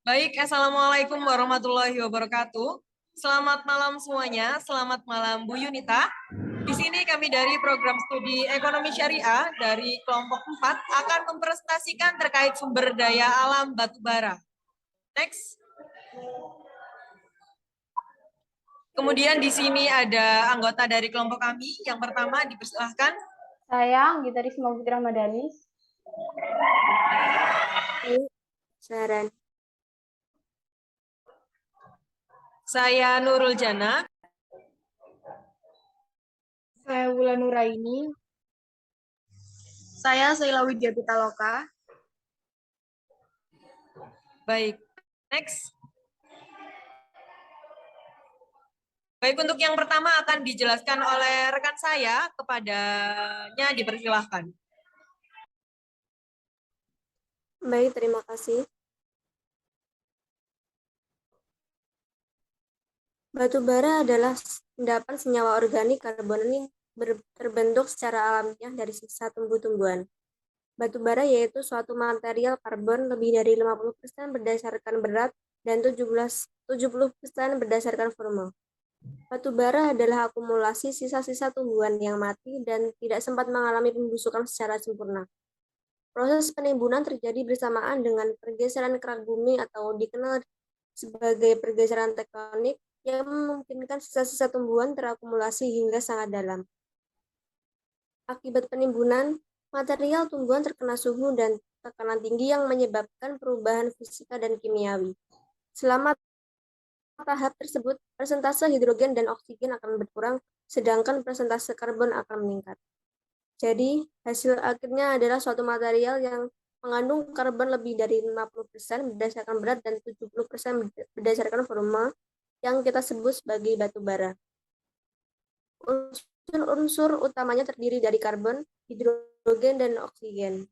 Baik, Assalamualaikum warahmatullahi wabarakatuh. Selamat malam semuanya, selamat malam Bu Yunita. Di sini kami dari program studi Ekonomi Syariah dari kelompok 4 akan mempresentasikan terkait sumber daya alam batubara. Next. Kemudian di sini ada anggota dari kelompok kami. Yang pertama dipersilahkan. Saya Anggita Risma Putri Ramadhani. Saran. Saya Nurul Jana. Saya Wulan Nuraini. Saya Sheila Widya Pitaloka. Baik, next. Baik, untuk yang pertama akan dijelaskan oleh rekan saya, kepadanya dipersilahkan. Baik, terima kasih. Batu bara adalah endapan senyawa organik karbon yang terbentuk secara alamiah dari sisa tumbuh-tumbuhan. Batu bara yaitu suatu material karbon lebih dari 50% berdasarkan berat dan 70% berdasarkan volume. Batu bara adalah akumulasi sisa-sisa tumbuhan yang mati dan tidak sempat mengalami pembusukan secara sempurna. Proses penimbunan terjadi bersamaan dengan pergeseran kerak bumi atau dikenal sebagai pergeseran tektonik yang memungkinkan sisa-sisa tumbuhan terakumulasi hingga sangat dalam. Akibat penimbunan, material tumbuhan terkena suhu dan tekanan tinggi yang menyebabkan perubahan fisika dan kimiawi. Selama tahap tersebut, persentase hidrogen dan oksigen akan berkurang, sedangkan persentase karbon akan meningkat. Jadi, hasil akhirnya adalah suatu material yang mengandung karbon lebih dari 50% berdasarkan berat dan 70% berdasarkan volume yang kita sebut sebagai batu bara. Unsur utamanya terdiri dari karbon, hidrogen, dan oksigen.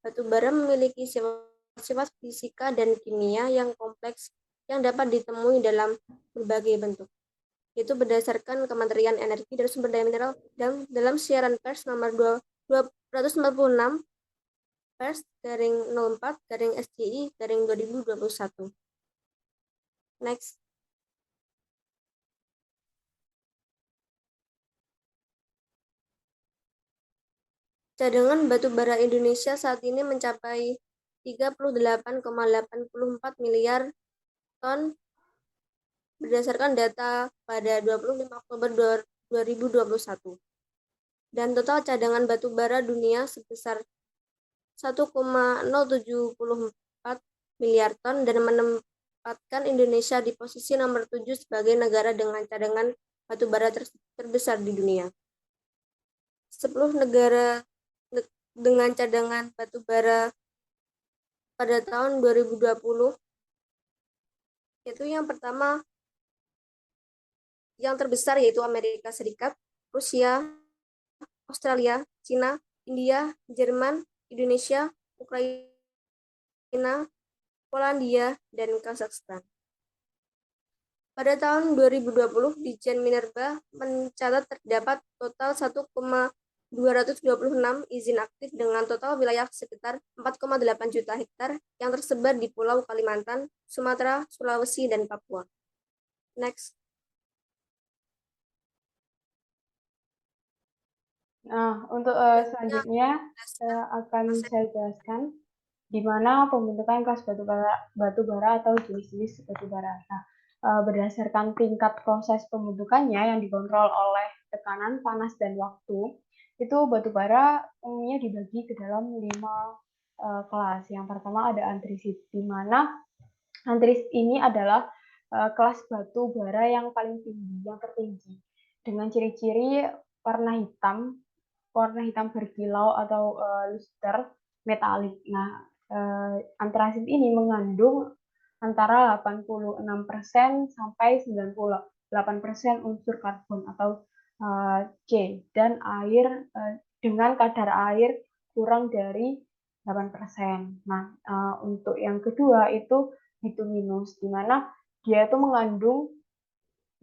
Batu bara memiliki sifat fisika dan kimia yang kompleks yang dapat ditemui dalam berbagai bentuk. Itu berdasarkan Kementerian Energi dan Sumber Daya Mineral dan dalam siaran pers nomor 246 pers/04/SCI/2021. Next. Cadangan batu bara Indonesia saat ini mencapai 38,84 miliar ton berdasarkan data pada 25 Oktober 2021. Dan total cadangan batu bara dunia sebesar 1,074 miliar ton dan menempatkan Indonesia di posisi nomor 7 sebagai negara dengan cadangan batu bara terbesar di dunia. 10 negara dengan cadangan batu bara pada tahun 2020 yaitu yang pertama yang terbesar yaitu Amerika Serikat, Rusia, Australia, Cina, India, Jerman, Indonesia, Ukraina, Polandia, dan Kazakhstan. Pada tahun 2020, Ditjen Minerba mencatat terdapat total 1,226 izin aktif dengan total wilayah sekitar 4,8 juta hektar yang tersebar di Pulau Kalimantan, Sumatera, Sulawesi, dan Papua. Next. Nah, untuk selanjutnya akan saya jelaskan di mana pembentukan kelas batu bara atau jenis-jenis batu bara. Nah, berdasarkan tingkat proses pembentukannya yang dikontrol oleh tekanan, panas, dan waktu, itu batu bara umumnya dibagi ke dalam 5 kelas. Yang pertama ada antrisit, di mana antrisit ini adalah kelas batu bara yang paling tinggi, yang tertinggi, dengan ciri-ciri warna hitam berkilau atau luster metalik. Nah, antrasit ini mengandung antara 86% sampai 98% unsur karbon atau C dan air dengan kadar air kurang dari 8%. Nah, untuk yang kedua itu bituminus, di mana dia itu mengandung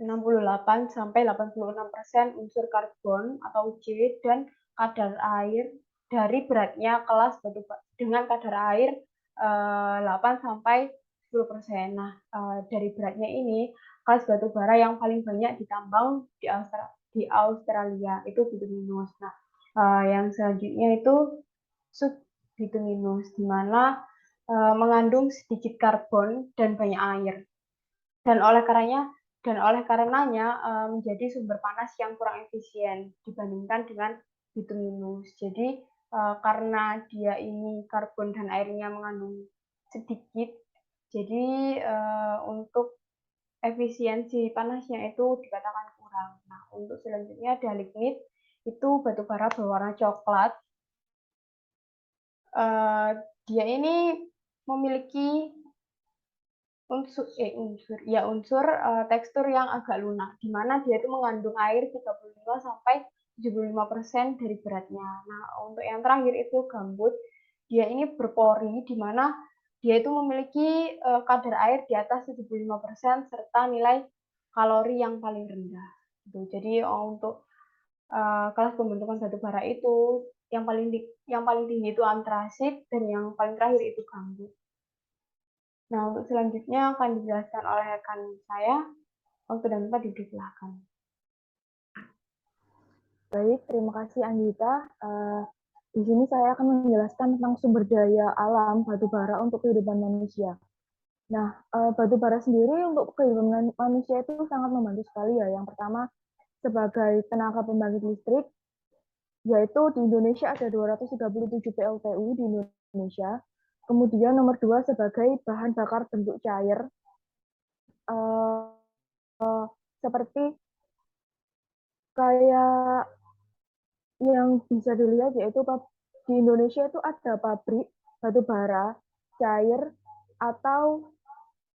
68 sampai 86% unsur karbon atau C dan kadar air dari beratnya kelas batu dengan kadar air 8 sampai 10%. Nah, dari beratnya ini, kelas batu bara yang paling banyak ditambang di Australia itu bituminus. Nah, yang selanjutnya itu subbituminus, di mana mengandung sedikit karbon dan banyak air. Dan oleh karenanya menjadi sumber panas yang kurang efisien dibandingkan dengan bituminus. Jadi karena dia ini karbon dan airnya mengandung sedikit, jadi untuk efisiensi panasnya itu dikatakan kurang. Nah, untuk selanjutnya ada lignit, itu batu bara berwarna coklat. Dia ini memiliki unsur tekstur yang agak lunak, di mana dia itu mengandung air 35 sampai 75% dari beratnya. Nah, untuk yang terakhir itu gambut, dia ini berpori, di mana dia itu memiliki kadar air di atas 75% serta nilai kalori yang paling rendah. Jadi untuk kelas pembentukan batu bara itu yang paling tinggi itu antrasit dan yang paling terakhir itu gambut. Nah, untuk selanjutnya akan dijelaskan oleh rekan saya. Waktu dan tempat dipersilakan. Baik, terima kasih Anggita. Di sini saya akan menjelaskan tentang sumber daya alam batu bara untuk kehidupan manusia. Nah, batu bara sendiri untuk kehidupan manusia itu sangat membantu sekali ya. Yang pertama, sebagai tenaga pembangkit listrik, yaitu di Indonesia ada 237 PLTU di Indonesia. Kemudian nomor 2 sebagai bahan bakar bentuk cair, seperti kayak yang bisa dilihat yaitu di Indonesia itu ada pabrik batu bara cair atau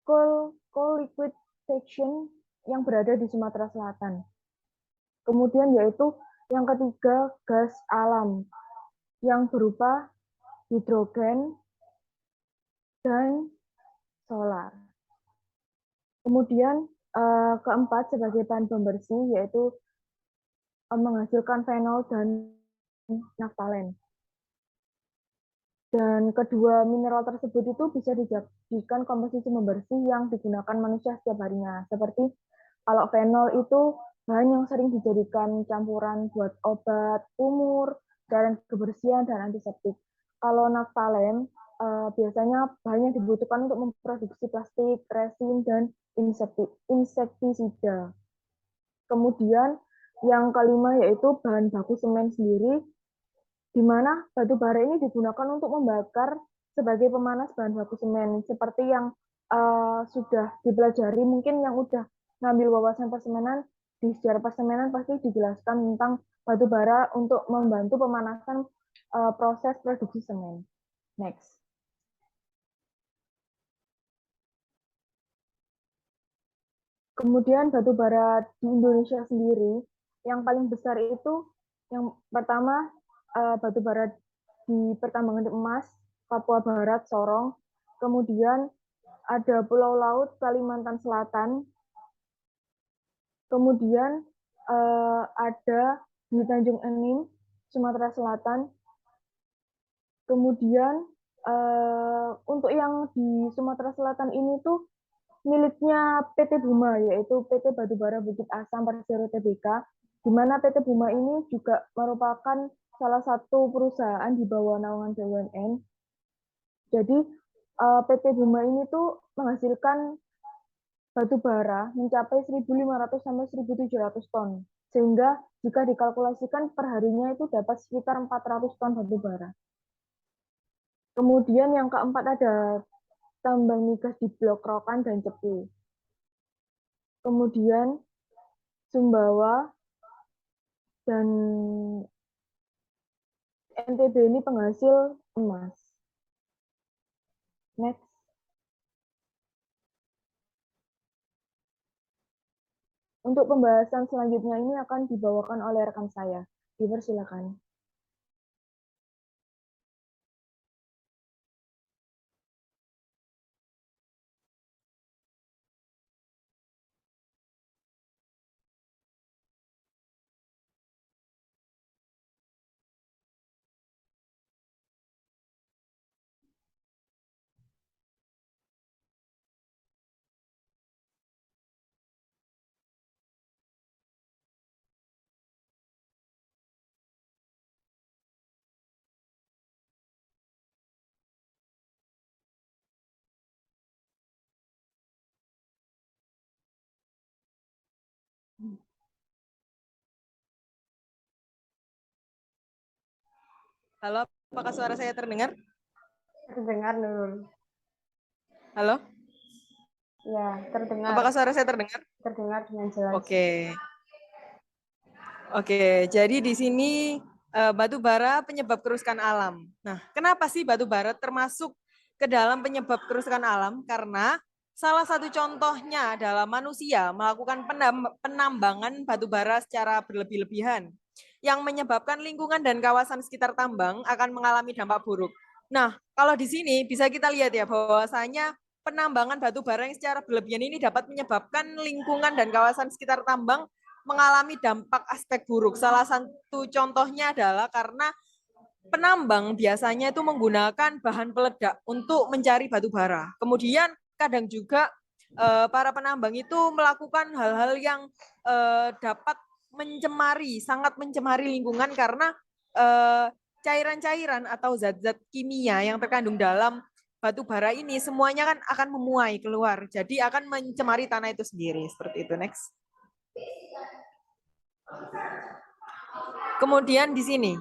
coal liquid section yang berada di Sumatera Selatan. Kemudian yaitu yang ketiga gas alam yang berupa hidrogen dan solar. Kemudian keempat sebagai bahan pembersih yaitu menghasilkan fenol dan naftalen. Dan kedua mineral tersebut itu bisa dijadikan komposisi pembersih yang digunakan manusia setiap harinya. Seperti kalau fenol itu bahan yang sering dijadikan campuran buat obat kumur, dan kebersihan, dan antiseptik. Kalau naftalen biasanya bahan yang dibutuhkan untuk memproduksi plastik, resin, dan insektisida. Kemudian yang kelima yaitu bahan baku semen sendiri, di mana batu bara ini digunakan untuk membakar sebagai pemanas bahan baku semen. Seperti yang sudah dipelajari, mungkin yang udah ngambil wawasan persemenan, di sejarah persemenan pasti dijelaskan tentang batu bara untuk membantu pemanasan proses produksi semen. Next. Kemudian batu bara di Indonesia sendiri, yang paling besar itu, yang pertama batu bara di pertambangan emas, Papua Barat, Sorong. Kemudian ada Pulau Laut, Kalimantan Selatan. Kemudian ada di Tanjung Enim, Sumatera Selatan. Kemudian untuk yang di Sumatera Selatan ini tuh miliknya PT Buma, yaitu PT Batubara Bukit Asam Persero Tbk, di mana PT Buma ini juga merupakan salah satu perusahaan di bawah naungan BUMN. Jadi PT Buma ini tuh menghasilkan batu bara mencapai 1.500 sampai 1.700 ton. Sehingga jika dikalkulasikan perharinya itu dapat sekitar 400 ton batu bara. Kemudian yang keempat ada tambang migas di Blok Rokan dan Cepu. Kemudian Sumbawa dan NTB ini penghasil emas. Next. Untuk pembahasan selanjutnya ini akan dibawakan oleh rekan saya. Dipersilakan. Halo, apakah suara saya terdengar? Terdengar, Nurul. Halo, Ya, terdengar. apakah suara saya terdengar? Terdengar dengan jelas. Oke. Oke, jadi di sini batu bara penyebab kerusakan alam. Nah, kenapa sih batu bara termasuk ke dalam penyebab kerusakan alam? Karena salah satu contohnya adalah manusia melakukan penambangan batu bara secara berlebih-lebihan yang menyebabkan lingkungan dan kawasan sekitar tambang akan mengalami dampak buruk. Nah, kalau di sini bisa kita lihat ya bahwasanya penambangan batu bara yang secara berlebihan ini dapat menyebabkan lingkungan dan kawasan sekitar tambang mengalami dampak aspek buruk. Salah satu contohnya adalah karena penambang biasanya itu menggunakan bahan peledak untuk mencari batu bara. Kemudian kadang juga para penambang itu melakukan hal-hal yang dapat mencemari, sangat mencemari lingkungan karena cairan-cairan atau zat-zat kimia yang terkandung dalam batu bara ini semuanya kan akan memuai keluar. Jadi akan mencemari tanah itu sendiri. Seperti itu. Next. Kemudian di sini,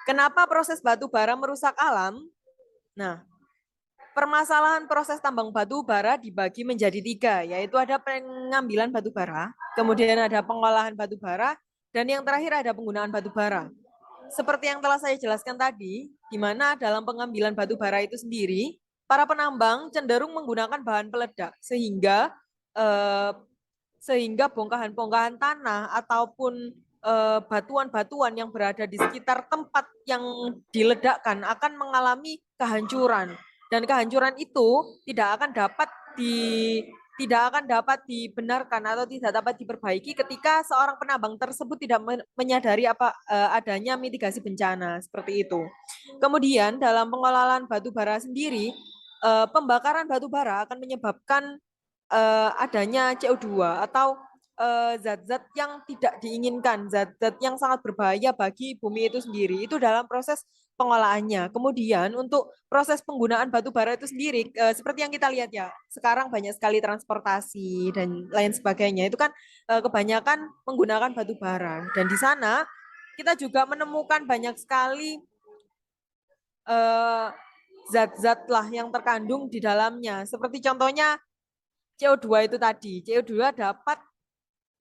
kenapa proses batu bara merusak alam? Nah, permasalahan proses tambang batu bara dibagi menjadi 3, yaitu ada pengambilan batu bara, kemudian ada pengolahan batu bara, dan yang terakhir ada penggunaan batu bara. Seperti yang telah saya jelaskan tadi, di mana dalam pengambilan batu bara itu sendiri, para penambang cenderung menggunakan bahan peledak, sehingga bongkahan-bongkahan tanah ataupun batuan-batuan yang berada di sekitar tempat yang diledakkan akan mengalami kehancuran, dan kehancuran itu tidak akan dapat dibenarkan atau tidak dapat diperbaiki ketika seorang penambang tersebut tidak menyadari adanya mitigasi bencana seperti itu. Kemudian dalam pengelolaan batu bara sendiri, pembakaran batu bara akan menyebabkan adanya CO2 atau zat-zat yang tidak diinginkan, zat-zat yang sangat berbahaya bagi bumi itu sendiri. Itu dalam proses pengolahannya. Kemudian untuk proses penggunaan batu bara itu sendiri, seperti yang kita lihat ya, sekarang banyak sekali transportasi dan lain sebagainya. Itu kan kebanyakan menggunakan batu bara. Dan di sana kita juga menemukan banyak sekali zat-zat lah yang terkandung di dalamnya. Seperti contohnya CO2 itu tadi. CO2 dapat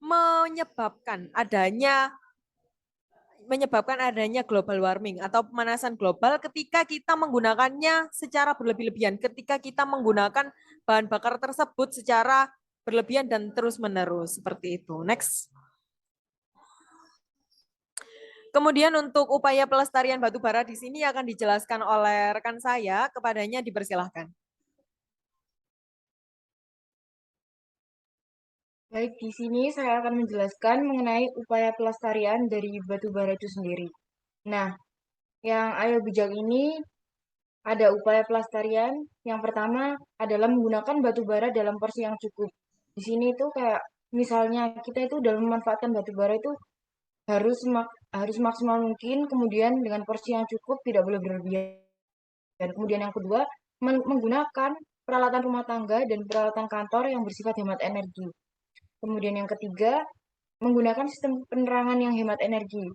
menyebabkan adanya global warming atau pemanasan global ketika kita menggunakannya secara berlebih-lebihan, ketika kita menggunakan bahan bakar tersebut secara berlebihan dan terus-menerus seperti itu. Next. Kemudian untuk upaya pelestarian batu bara di sini akan dijelaskan oleh rekan saya, kepadanya dipersilahkan. Baik, di sini saya akan menjelaskan mengenai upaya pelestarian dari batu bara itu sendiri. Nah, yang Ayo Bijak ini ada upaya pelestarian. Yang pertama adalah menggunakan batu bara dalam porsi yang cukup. Di sini itu kayak misalnya kita itu dalam memanfaatkan batu bara itu harus maksimal mungkin, kemudian dengan porsi yang cukup, tidak boleh berlebihan. Dan kemudian yang kedua, menggunakan peralatan rumah tangga dan peralatan kantor yang bersifat hemat energi. Kemudian yang ketiga, menggunakan sistem penerangan yang hemat energi.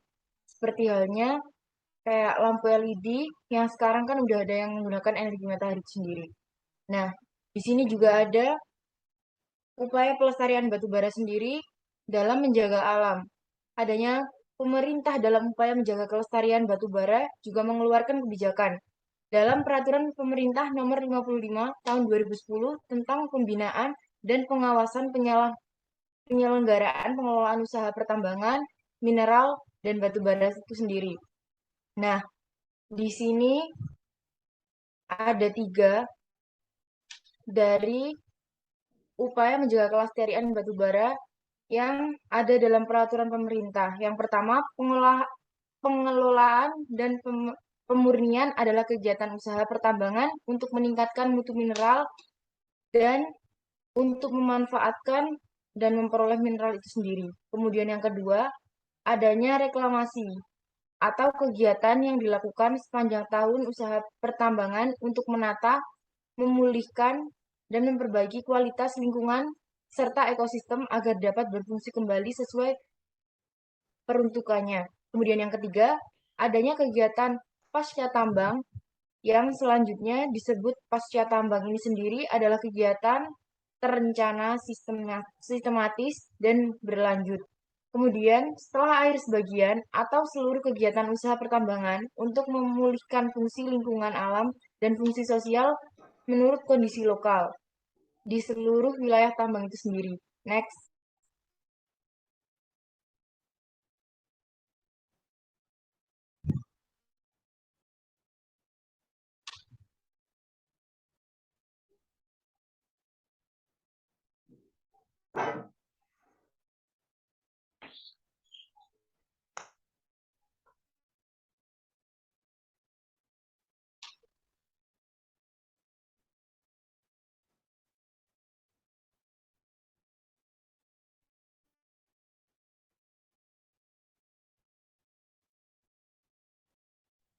Seperti halnya kayak lampu LED yang sekarang kan udah ada yang menggunakan energi matahari sendiri. Nah, di sini juga ada upaya pelestarian batu bara sendiri dalam menjaga alam. Adanya pemerintah dalam upaya menjaga kelestarian batu bara juga mengeluarkan kebijakan dalam Peraturan Pemerintah Nomor 55 Tahun 2010 tentang pembinaan dan pengawasan penyelenggaraan pengelolaan usaha pertambangan, mineral, dan batu bara itu sendiri. Nah, di sini ada 3 dari upaya menjaga kelestarian batu bara yang ada dalam peraturan pemerintah. Yang pertama, pengelolaan dan pemurnian adalah kegiatan usaha pertambangan untuk meningkatkan mutu mineral dan untuk memanfaatkan dan memperoleh mineral itu sendiri. Kemudian yang kedua, adanya reklamasi atau kegiatan yang dilakukan sepanjang tahun usaha pertambangan untuk menata, memulihkan, dan memperbaiki kualitas lingkungan serta ekosistem agar dapat berfungsi kembali sesuai peruntukannya. Kemudian yang ketiga, adanya kegiatan pasca tambang yang selanjutnya disebut pasca tambang ini sendiri adalah kegiatan terencana, sistematis, dan berlanjut. Kemudian, setelah air sebagian atau seluruh kegiatan usaha pertambangan untuk memulihkan fungsi lingkungan alam dan fungsi sosial menurut kondisi lokal di seluruh wilayah tambang itu sendiri. Next.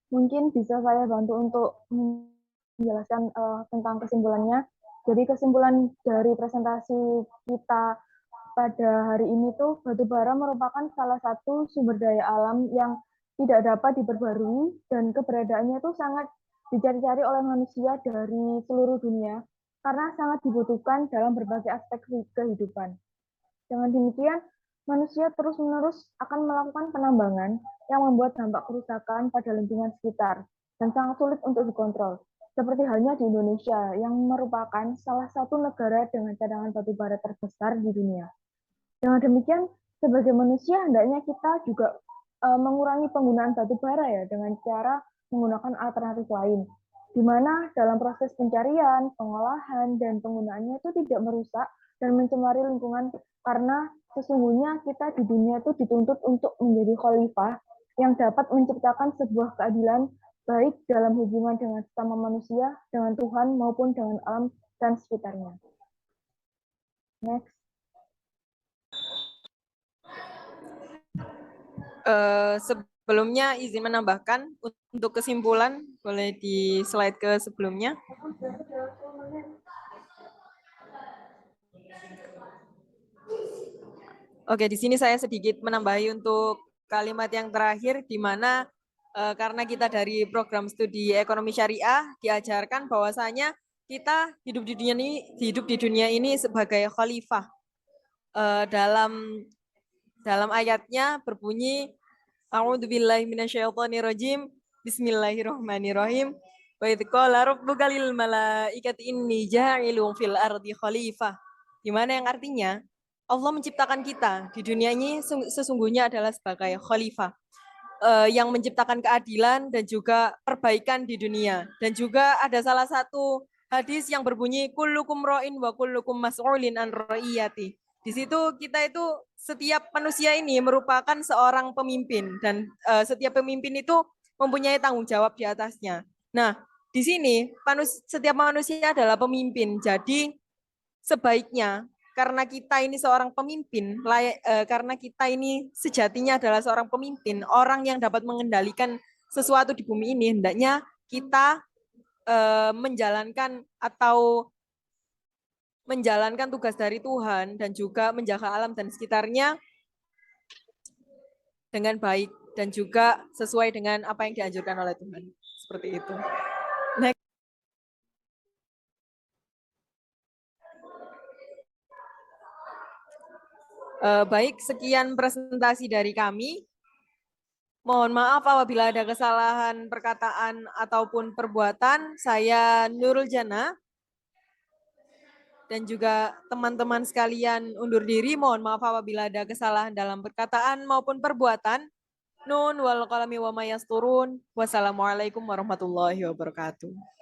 Mungkin bisa saya bantu untuk menjelaskan tentang kesimpulannya. Jadi kesimpulan dari presentasi kita pada hari ini tuh batu bara merupakan salah satu sumber daya alam yang tidak dapat diperbarui dan keberadaannya itu sangat dicari-cari oleh manusia dari seluruh dunia karena sangat dibutuhkan dalam berbagai aspek kehidupan. Dengan demikian, manusia terus-menerus akan melakukan penambangan yang membuat dampak kerusakan pada lingkungan sekitar dan sangat sulit untuk dikontrol. Seperti halnya di Indonesia yang merupakan salah satu negara dengan cadangan batu bara terbesar di dunia. Dengan demikian, sebagai manusia hendaknya kita juga mengurangi penggunaan batu bara ya dengan cara menggunakan alternatif lain, di mana dalam proses pencarian, pengolahan, dan penggunaannya itu tidak merusak dan mencemari lingkungan karena sesungguhnya kita di dunia itu dituntut untuk menjadi khalifah yang dapat menciptakan sebuah keadilan baik dalam hubungan dengan sesama manusia, dengan Tuhan maupun dengan alam dan sekitarnya. Next. Sebelumnya izin menambahkan untuk kesimpulan, boleh di slide ke sebelumnya. Oke, di sini saya sedikit menambahi untuk kalimat yang terakhir, di mana karena kita dari program studi ekonomi syariah diajarkan bahwasanya kita hidup di dunia ini sebagai khalifah. Dalam ayatnya berbunyi A'udzubillahi minasyaitonirrajim. Bismillahirrahmanirrahim. Wa idz qala rabbuka lil malaikati inni ja'ilun fil ardi khalifah. Di mana yang artinya Allah menciptakan kita di dunia ini sesungguhnya adalah sebagai khalifah yang menciptakan keadilan dan juga perbaikan di dunia. Dan juga ada salah satu hadis yang berbunyi kullukum ra'in wa kullukum mas'ulin an ra'iyati. Di situ kita itu setiap manusia ini merupakan seorang pemimpin dan setiap pemimpin itu mempunyai tanggung jawab di atasnya. Nah, di sini setiap manusia adalah pemimpin. Jadi sebaiknya karena kita ini seorang pemimpin, karena kita ini sejatinya adalah seorang pemimpin, orang yang dapat mengendalikan sesuatu di bumi ini, hendaknya kita menjalankan tugas dari Tuhan dan juga menjaga alam dan sekitarnya dengan baik dan juga sesuai dengan apa yang dianjurkan oleh Tuhan. Seperti itu. Next. Baik, sekian presentasi dari kami. Mohon maaf apabila ada kesalahan perkataan ataupun perbuatan. Saya Nurul Jana dan juga teman-teman sekalian undur diri. Mohon maaf apabila ada kesalahan dalam perkataan maupun perbuatan. Nun wal qalami wa mayasturun. Wassalamualaikum warahmatullahi wabarakatuh.